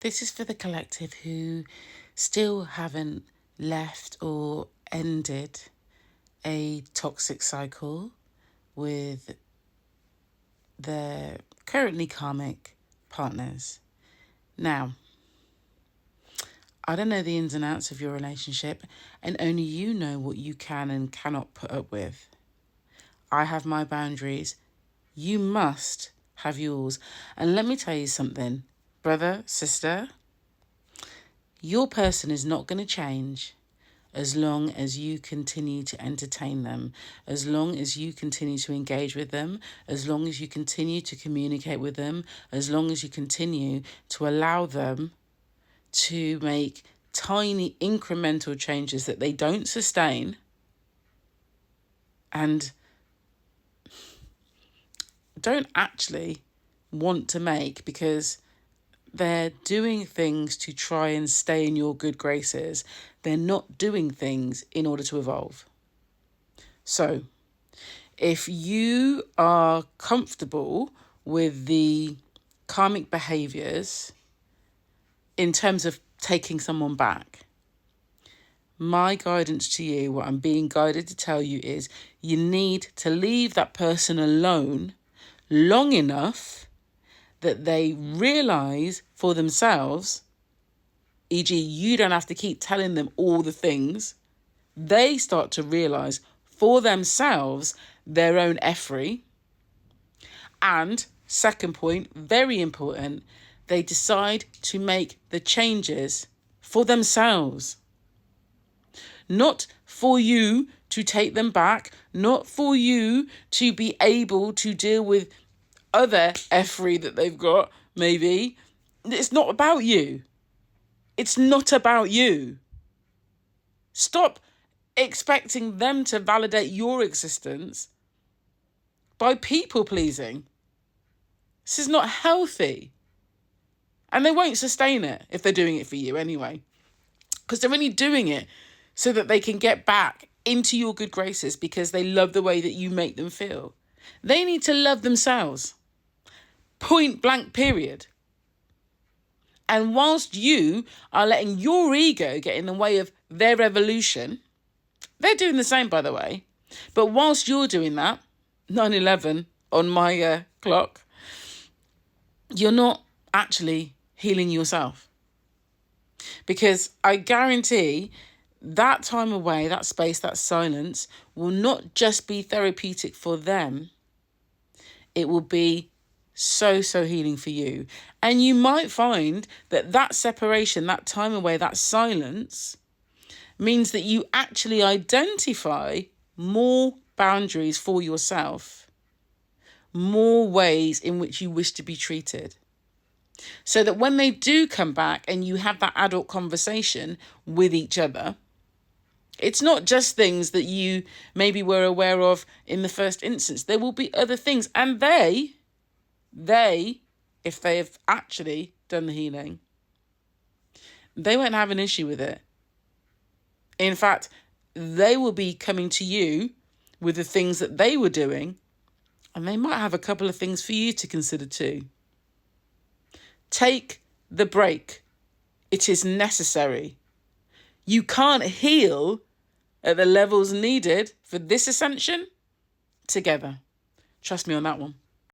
This is for the collective who still haven't left or ended a toxic cycle with their currently karmic partners. Now, I don't know the ins and outs of your relationship, and only you know what you can and cannot put up with. I have my boundaries. You must have yours. And let me tell you something, brother, sister, your person is not going to change as long as you continue to entertain them, as long as you continue to engage with them, as long as you continue to communicate with them, as long as you continue to allow them to make tiny incremental changes that they don't sustain and don't actually want to make, because they're doing things to try and stay in your good graces. They're not doing things in order to evolve. So if you are comfortable with the karmic behaviors in terms of taking someone back, my guidance to you, what I'm being guided to tell you, is you need to leave that person alone long enough that they realise for themselves, e.g. you don't have to keep telling them all the things, they start to realise for themselves their own effery. And second point, very important, they decide to make the changes for themselves. Not for you to take them back, not for you to be able to deal with other effery that they've got, maybe. It's not about you. It's not about you. Stop expecting them to validate your existence by people pleasing. This is not healthy. And they won't sustain it if they're doing it for you anyway. Because they're only doing it so that they can get back into your good graces because they love the way that you make them feel. They need to love themselves. Point blank, period. And whilst you are letting your ego get in the way of their evolution, they're doing the same, by the way. But whilst you're doing that, 9/11 on my clock, you're not actually healing yourself. Because I guarantee that time away, that space, that silence will not just be therapeutic for them. It will be so healing for you. And you might find that that separation, that time away, that silence means that you actually identify more boundaries for yourself, more ways in which you wish to be treated. So that when they do come back and you have that adult conversation with each other, it's not just things that you maybe were aware of in the first instance. There will be other things. And they, if they have actually done the healing, they won't have an issue with it. In fact, they will be coming to you with the things that they were doing, and they might have a couple of things for you to consider too. Take the break. It is necessary. You can't heal at the levels needed for this ascension together. Trust me on that one.